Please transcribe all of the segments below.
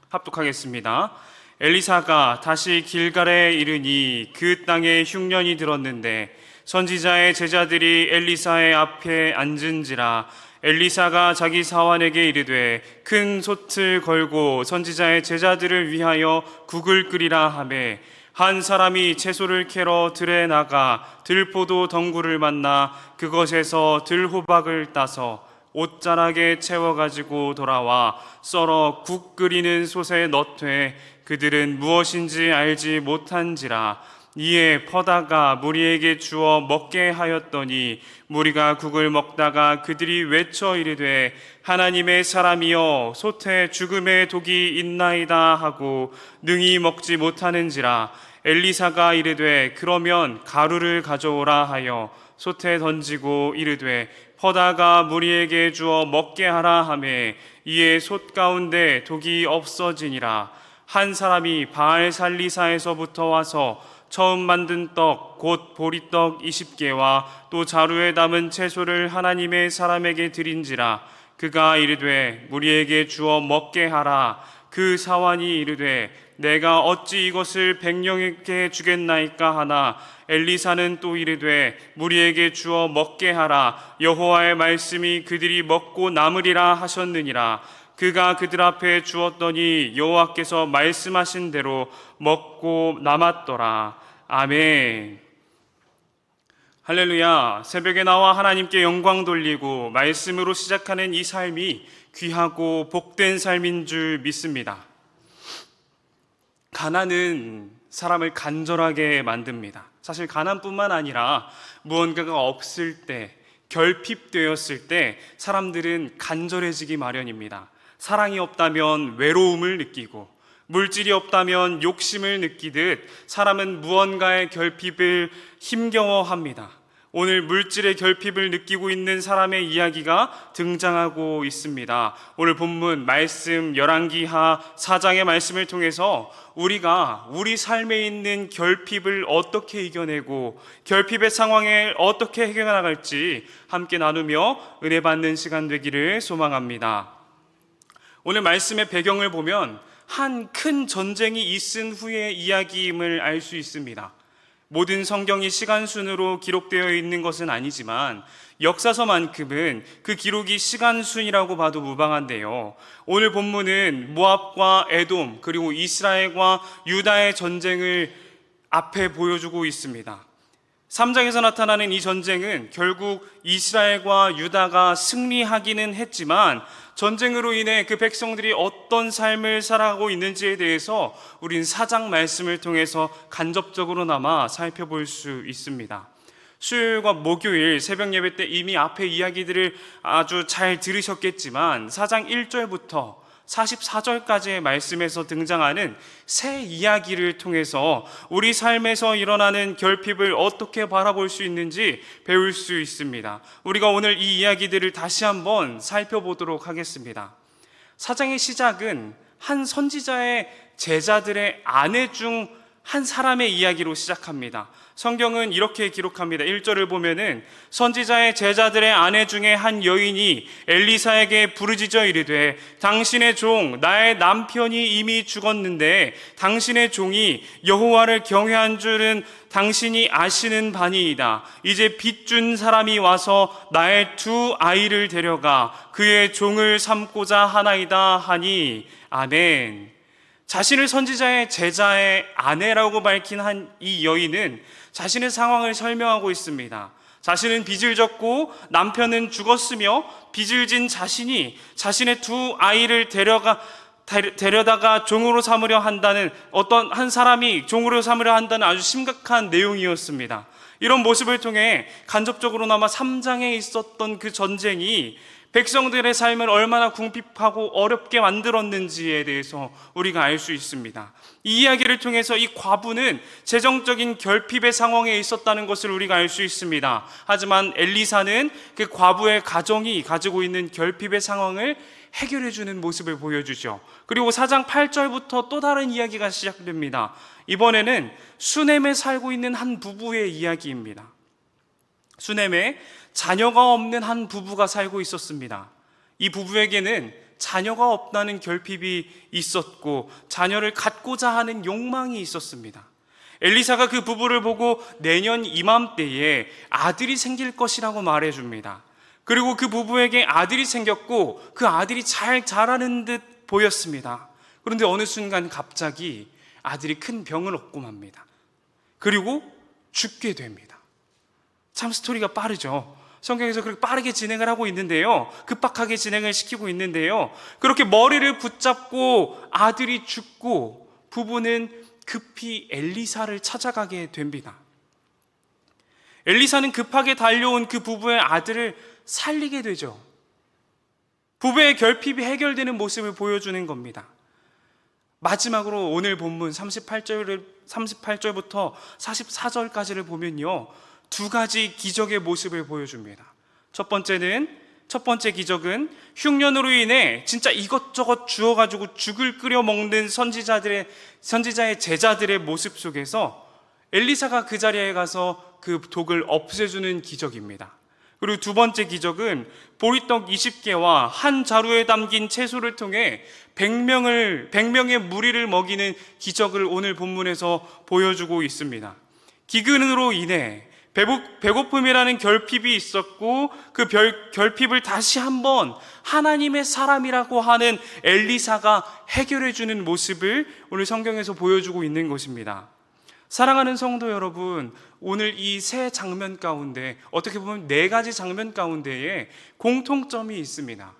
합독하겠습니다. 엘리사가 다시 길갈에 이르니 그 땅에 흉년이 들었는데 선지자의 제자들이 엘리사의 앞에 앉은지라. 엘리사가 자기 사환에게 이르되 큰 솥을 걸고 선지자의 제자들을 위하여 국을 끓이라 하매 한 사람이 채소를 캐러 들에 나가 들포도 덩굴을 만나 그것에서 들호박을 따서 옷자락에 채워가지고 돌아와 썰어 국 끓이는 솥에 넣되 그들은 무엇인지 알지 못한지라. 이에 퍼다가 무리에게 주어 먹게 하였더니 무리가 국을 먹다가 그들이 외쳐 이르되 하나님의 사람이여 솥에 죽음의 독이 있나이다 하고 능히 먹지 못하는지라. 엘리사가 이르되 그러면 가루를 가져오라 하여 솥에 던지고 이르되 퍼다가 무리에게 주어 먹게 하라 하매 이에 솥 가운데 독이 없어지니라. 한 사람이 바알 살리사에서부터 와서 처음 만든 떡 곧 보리떡 20개와 또 자루에 담은 채소를 하나님의 사람에게 드린지라. 그가 이르되 무리에게 주어 먹게 하라. 그 사환이 이르되 내가 어찌 이것을 백령에게 주겠나이까 하나 엘리사는 또 이르되 무리에게 주어 먹게 하라. 여호와의 말씀이 그들이 먹고 남으리라 하셨느니라. 그가 그들 앞에 주었더니 여호와께서 말씀하신 대로 먹고 남았더라. 아멘. 할렐루야. 새벽에 나와 하나님께 영광 돌리고 말씀으로 시작하는 이 삶이 귀하고 복된 삶인 줄 믿습니다. 가난은 사람을 간절하게 만듭니다. 사실 가난뿐만 아니라 무언가가 없을 때, 결핍되었을 때 사람들은 간절해지기 마련입니다. 사랑이 없다면 외로움을 느끼고 물질이 없다면 욕심을 느끼듯 사람은 무언가의 결핍을 힘겨워합니다. 오늘 물질의 결핍을 느끼고 있는 사람의 이야기가 등장하고 있습니다. 오늘 본문 말씀 열왕기하 4장의 말씀을 통해서 우리가 우리 삶에 있는 결핍을 어떻게 이겨내고 결핍의 상황을 어떻게 해결해 나갈지 함께 나누며 은혜 받는 시간 되기를 소망합니다. 오늘 말씀의 배경을 보면 한 큰 전쟁이 있은 후의 이야기임을 알 수 있습니다. 모든 성경이 시간순으로 기록되어 있는 것은 아니지만 역사서만큼은 그 기록이 시간순이라고 봐도 무방한데요. 오늘 본문은 모압과 에돔 그리고 이스라엘과 유다의 전쟁을 앞에 보여주고 있습니다. 3장에서 나타나는 이 전쟁은 결국 이스라엘과 유다가 승리하기는 했지만 전쟁으로 인해 그 백성들이 어떤 삶을 살아가고 있는지에 대해서 우린 4장 말씀을 통해서 간접적으로나마 살펴볼 수 있습니다. 수요일과 목요일 새벽 예배 때 이미 앞에 이야기들을 아주 잘 들으셨겠지만 4장 1절부터 44절까지의 말씀에서 등장하는 새 이야기를 통해서 우리 삶에서 일어나는 결핍을 어떻게 바라볼 수 있는지 배울 수 있습니다. 우리가 오늘 이 이야기들을 다시 한번 살펴보도록 하겠습니다. 4장의 시작은 한 선지자의 제자들의 아내 중 한 사람의 이야기로 시작합니다. 성경은 이렇게 기록합니다. 1절을 보면은 선지자의 제자들의 아내 중에 한 여인이 엘리사에게 부르짖어 이르되 당신의 종 나의 남편이 이미 죽었는데 당신의 종이 여호와를 경외한 줄은 당신이 아시는 바니이다. 이제 빚준 사람이 와서 나의 두 아이를 데려가 그의 종을 삼고자 하나이다 하니 아멘. 자신을 선지자의 제자의 아내라고 밝힌 한 이 여인은 자신의 상황을 설명하고 있습니다. 자신은 빚을 졌고 남편은 죽었으며 빚을 진 자신이 자신의 두 아이를 데려다가 종으로 삼으려 한다는 어떤 한 사람이 종으로 삼으려 한다는 아주 심각한 내용이었습니다. 이런 모습을 통해 간접적으로나마 3장에 있었던 그 전쟁이 백성들의 삶을 얼마나 궁핍하고 어렵게 만들었는지에 대해서 우리가 알 수 있습니다. 이 이야기를 통해서 이 과부는 재정적인 결핍의 상황에 있었다는 것을 우리가 알 수 있습니다. 하지만 엘리사는 그 과부의 가정이 가지고 있는 결핍의 상황을 해결해주는 모습을 보여주죠. 그리고 4장 8절부터 또 다른 이야기가 시작됩니다. 이번에는 수넴에 살고 있는 한 부부의 이야기입니다. 수넴에 자녀가 없는 한 부부가 살고 있었습니다. 이 부부에게는 자녀가 없다는 결핍이 있었고 자녀를 갖고자 하는 욕망이 있었습니다. 엘리사가 그 부부를 보고 내년 이맘때에 아들이 생길 것이라고 말해줍니다. 그리고 그 부부에게 아들이 생겼고 그 아들이 잘 자라는 듯 보였습니다. 그런데 어느 순간 갑자기 아들이 큰 병을 얻고 맙니다. 그리고 죽게 됩니다. 참 스토리가 빠르죠. 성경에서 그렇게 빠르게 진행을 하고 있는데요, 급박하게 진행을 시키고 있는데요, 그렇게 머리를 붙잡고 아들이 죽고 부부는 급히 엘리사를 찾아가게 됩니다. 엘리사는 급하게 달려온 그 부부의 아들을 살리게 되죠. 부부의 결핍이 해결되는 모습을 보여주는 겁니다. 마지막으로 오늘 본문 38절부터 44절까지를 보면요, 두 가지 기적의 모습을 보여줍니다. 첫 번째 기적은 흉년으로 인해 진짜 이것저것 주워가지고 죽을 끓여 먹는 선지자의 제자들의 모습 속에서 엘리사가 그 자리에 가서 그 독을 없애주는 기적입니다. 그리고 두 번째 기적은 보리떡 20개와 한 자루에 담긴 채소를 통해 100명의 무리를 먹이는 기적을 오늘 본문에서 보여주고 있습니다. 기근으로 인해 배고픔이라는 결핍이 있었고 그 결핍을 다시 한번 하나님의 사람이라고 하는 엘리사가 해결해 주는 모습을 오늘 성경에서 보여주고 있는 것입니다. 사랑하는 성도 여러분, 오늘 이 세 장면 가운데 어떻게 보면 네 가지 장면 가운데에 공통점이 있습니다.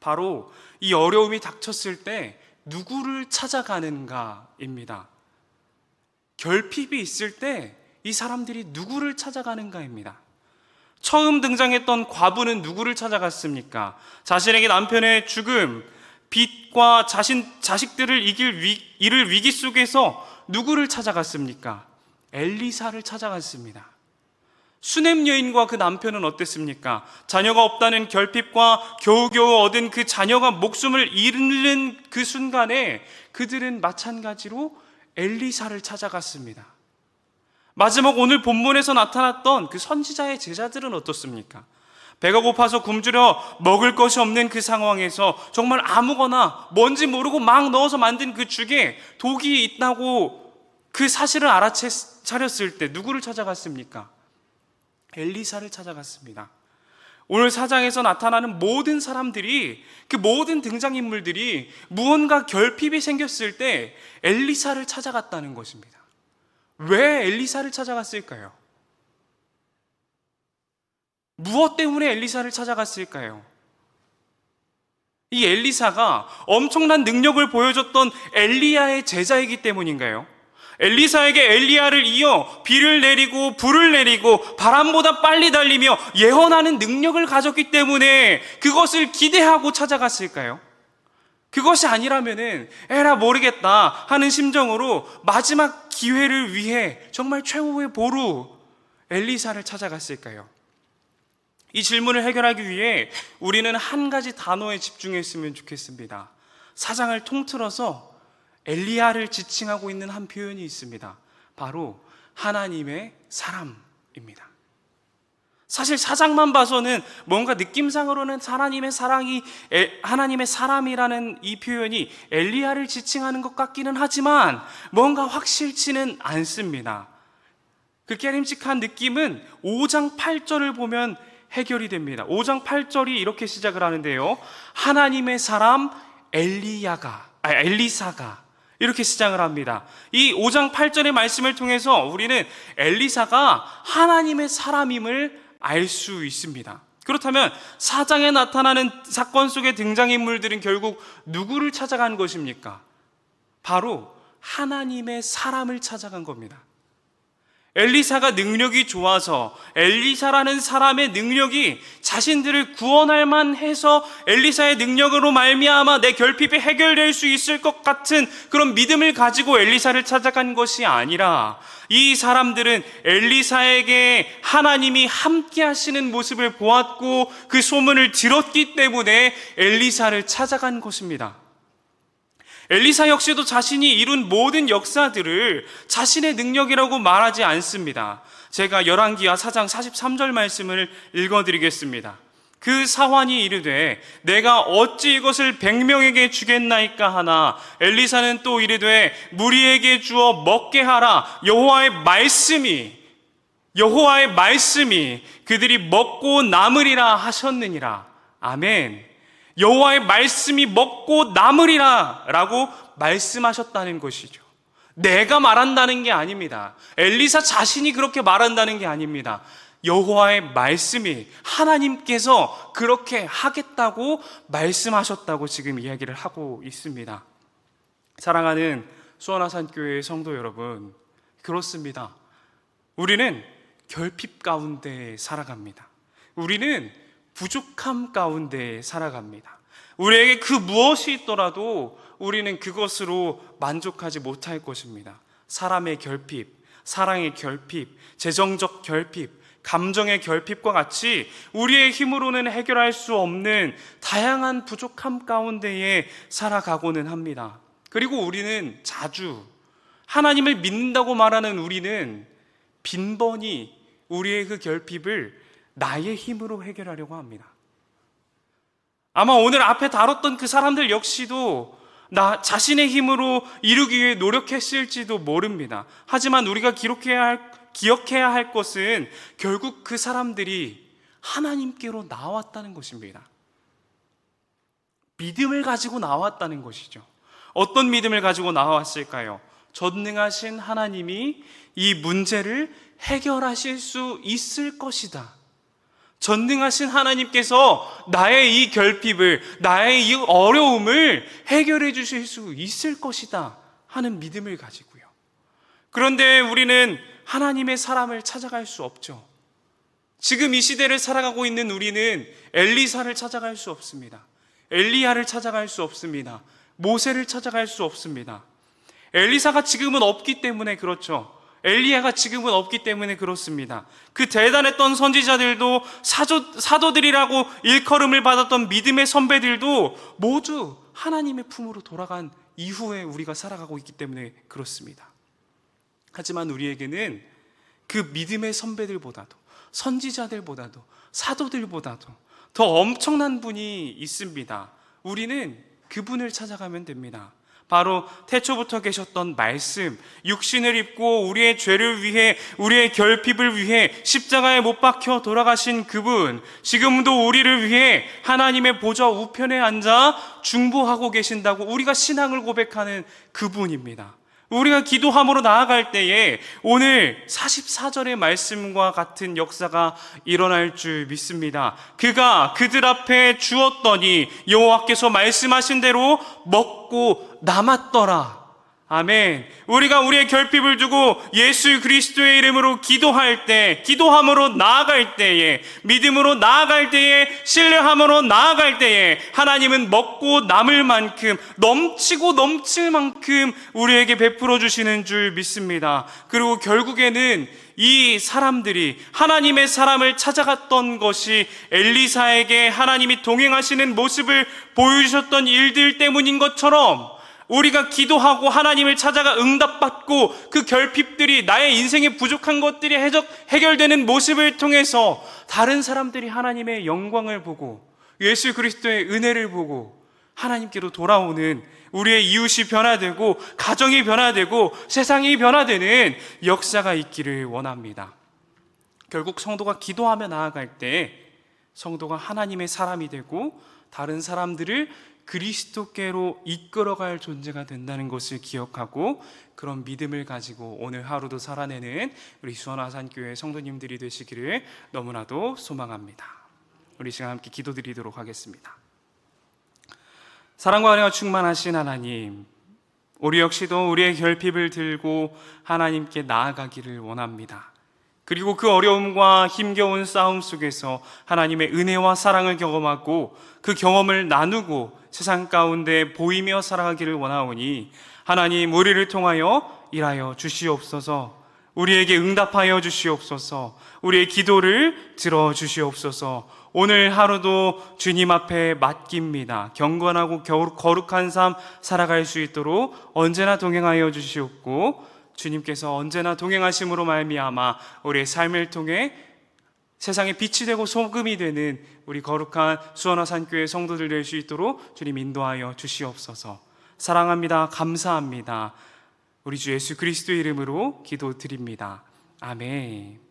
바로 이 어려움이 닥쳤을 때 누구를 찾아가는가입니다. 결핍이 있을 때 이 사람들이 누구를 찾아가는가입니다. 처음 등장했던 과부는 누구를 찾아갔습니까? 자신에게 남편의 죽음, 빚과 자식들을 이를 위기 속에서 누구를 찾아갔습니까? 엘리사를 찾아갔습니다. 수넴 여인과 그 남편은 어땠습니까? 자녀가 없다는 결핍과 겨우겨우 얻은 그 자녀가 목숨을 잃는 그 순간에 그들은 마찬가지로 엘리사를 찾아갔습니다. 마지막 오늘 본문에서 나타났던 그 선지자의 제자들은 어떻습니까? 배가 고파서 굶주려 먹을 것이 없는 그 상황에서 정말 아무거나 뭔지 모르고 막 넣어서 만든 그 죽에 독이 있다고 그 사실을 알아차렸을 때 누구를 찾아갔습니까? 엘리사를 찾아갔습니다. 오늘 사장에서 나타나는 모든 사람들이, 그 모든 등장인물들이 무언가 결핍이 생겼을 때 엘리사를 찾아갔다는 것입니다. 왜 엘리사를 찾아갔을까요? 무엇 때문에 엘리사를 찾아갔을까요? 이 엘리사가 엄청난 능력을 보여줬던 엘리야의 제자이기 때문인가요? 엘리사에게 엘리야를 이어 비를 내리고 불을 내리고 바람보다 빨리 달리며 예언하는 능력을 가졌기 때문에 그것을 기대하고 찾아갔을까요? 그것이 아니라면은 에라 모르겠다 하는 심정으로 마지막 기회를 위해 정말 최후의 보루 엘리사를 찾아갔을까요? 이 질문을 해결하기 위해 우리는 한 가지 단어에 집중했으면 좋겠습니다. 사장을 통틀어서 엘리야를 지칭하고 있는 한 표현이 있습니다. 바로 하나님의 사람입니다. 사실 사장만 봐서는 뭔가 느낌상으로는 하나님의 사람이라는 이 표현이 엘리야를 지칭하는 것 같기는 하지만 뭔가 확실치는 않습니다. 그 깨림직한 느낌은 5장 8절을 보면 해결이 됩니다. 5장 8절이 이렇게 시작을 하는데요, 하나님의 사람 엘리사가 이렇게 시작을 합니다. 이 5장 8절의 말씀을 통해서 우리는 엘리사가 하나님의 사람임을 알 수 있습니다. 그렇다면 4장에 나타나는 사건 속의 등장인물들은 결국 누구를 찾아간 것입니까? 바로 하나님의 사람을 찾아간 겁니다. 엘리사가 능력이 좋아서 엘리사라는 사람의 능력이 자신들을 구원할 만해서 엘리사의 능력으로 말미암아 내 결핍이 해결될 수 있을 것 같은 그런 믿음을 가지고 엘리사를 찾아간 것이 아니라 이 사람들은 엘리사에게 하나님이 함께 하시는 모습을 보았고 그 소문을 들었기 때문에 엘리사를 찾아간 것입니다. 엘리사 역시도 자신이 이룬 모든 역사들을 자신의 능력이라고 말하지 않습니다. 제가 열왕기하 4장 43절 말씀을 읽어드리겠습니다. 그 사환이 이르되 내가 어찌 이것을 100명에게 주겠나이까 하나 엘리사는 또 이르되 무리에게 주어 먹게 하라. 여호와의 말씀이 그들이 먹고 남으리라 하셨느니라. 아멘. 여호와의 말씀이 먹고 남으리라 라고 말씀하셨다는 것이죠. 내가 말한다는 게 아닙니다. 엘리사 자신이 그렇게 말한다는 게 아닙니다. 여호와의 말씀이, 하나님께서 그렇게 하겠다고 말씀하셨다고 지금 이야기를 하고 있습니다. 사랑하는 수원아산교회 성도 여러분, 그렇습니다. 우리는 결핍 가운데 살아갑니다. 우리는 부족함 가운데 살아갑니다. 우리에게 그 무엇이 있더라도 우리는 그것으로 만족하지 못할 것입니다. 사람의 결핍, 사랑의 결핍, 재정적 결핍, 감정의 결핍과 같이 우리의 힘으로는 해결할 수 없는 다양한 부족함 가운데에 살아가고는 합니다. 그리고 우리는 자주 하나님을 믿는다고 말하는 우리는 빈번히 우리의 그 결핍을 나의 힘으로 해결하려고 합니다. 아마 오늘 앞에 다뤘던 그 사람들 역시도 나 자신의 힘으로 이루기 위해 노력했을지도 모릅니다. 하지만 우리가 기억해야 할 것은 결국 그 사람들이 하나님께로 나왔다는 것입니다. 믿음을 가지고 나왔다는 것이죠. 어떤 믿음을 가지고 나왔을까요? 전능하신 하나님이 이 문제를 해결하실 수 있을 것이다. 전능하신 하나님께서 나의 이 결핍을, 나의 이 어려움을 해결해 주실 수 있을 것이다 하는 믿음을 가지고요. 그런데 우리는 하나님의 사람을 찾아갈 수 없죠. 지금 이 시대를 살아가고 있는 우리는 엘리사를 찾아갈 수 없습니다. 엘리야를 찾아갈 수 없습니다. 모세를 찾아갈 수 없습니다. 엘리사가 지금은 없기 때문에 그렇죠. 엘리야가 지금은 없기 때문에 그렇습니다. 그 대단했던 선지자들도 사도들이라고 일컬음을 받았던 믿음의 선배들도 모두 하나님의 품으로 돌아간 이후에 우리가 살아가고 있기 때문에 그렇습니다. 하지만 우리에게는 그 믿음의 선배들보다도, 선지자들보다도, 사도들보다도 더 엄청난 분이 있습니다. 우리는 그분을 찾아가면 됩니다. 바로 태초부터 계셨던 말씀, 육신을 입고 우리의 죄를 위해, 우리의 결핍을 위해 십자가에 못 박혀 돌아가신 그분, 지금도 우리를 위해 하나님의 보좌 우편에 앉아 중보하고 계신다고 우리가 신앙을 고백하는 그분입니다. 우리가 기도함으로 나아갈 때에 오늘 44절의 말씀과 같은 역사가 일어날 줄 믿습니다. 그가 그들 앞에 주었더니 여호와께서 말씀하신 대로 먹고 남았더라. 아멘. 우리가 우리의 결핍을 두고 예수 그리스도의 이름으로 기도할 때, 기도함으로 나아갈 때에, 믿음으로 나아갈 때에, 신뢰함으로 나아갈 때에 하나님은 먹고 남을 만큼, 넘치고 넘칠 만큼 우리에게 베풀어 주시는 줄 믿습니다. 그리고 결국에는 이 사람들이 하나님의 사람을 찾아갔던 것이 엘리사에게 하나님이 동행하시는 모습을 보여주셨던 일들 때문인 것처럼 우리가 기도하고 하나님을 찾아가 응답받고 그 결핍들이, 나의 인생에 부족한 것들이 해결되는 모습을 통해서 다른 사람들이 하나님의 영광을 보고 예수 그리스도의 은혜를 보고 하나님께로 돌아오는, 우리의 이웃이 변화되고 가정이 변화되고 세상이 변화되는 역사가 있기를 원합니다. 결국 성도가 기도하며 나아갈 때 성도가 하나님의 사람이 되고 다른 사람들을 그리스도께로 이끌어갈 존재가 된다는 것을 기억하고 그런 믿음을 가지고 오늘 하루도 살아내는 우리 수원아산교회 성도님들이 되시기를 너무나도 소망합니다. 우리 시간 함께 기도드리도록 하겠습니다. 사랑과 은혜가 충만하신 하나님, 우리 역시도 우리의 결핍을 들고 하나님께 나아가기를 원합니다. 그리고 그 어려움과 힘겨운 싸움 속에서 하나님의 은혜와 사랑을 경험하고 그 경험을 나누고 세상 가운데 보이며 살아가기를 원하오니 하나님, 우리를 통하여 일하여 주시옵소서. 우리에게 응답하여 주시옵소서. 우리의 기도를 들어주시옵소서. 오늘 하루도 주님 앞에 맡깁니다. 경건하고 거룩한 삶 살아갈 수 있도록 언제나 동행하여 주시옵고 주님께서 언제나 동행하심으로 말미암아 우리의 삶을 통해 세상에 빛이 되고 소금이 되는 우리 거룩한 수원화 산교회 성도들 될 수 있도록 주님 인도하여 주시옵소서. 사랑합니다. 감사합니다. 우리 주 예수 그리스도의 이름으로 기도드립니다. 아멘.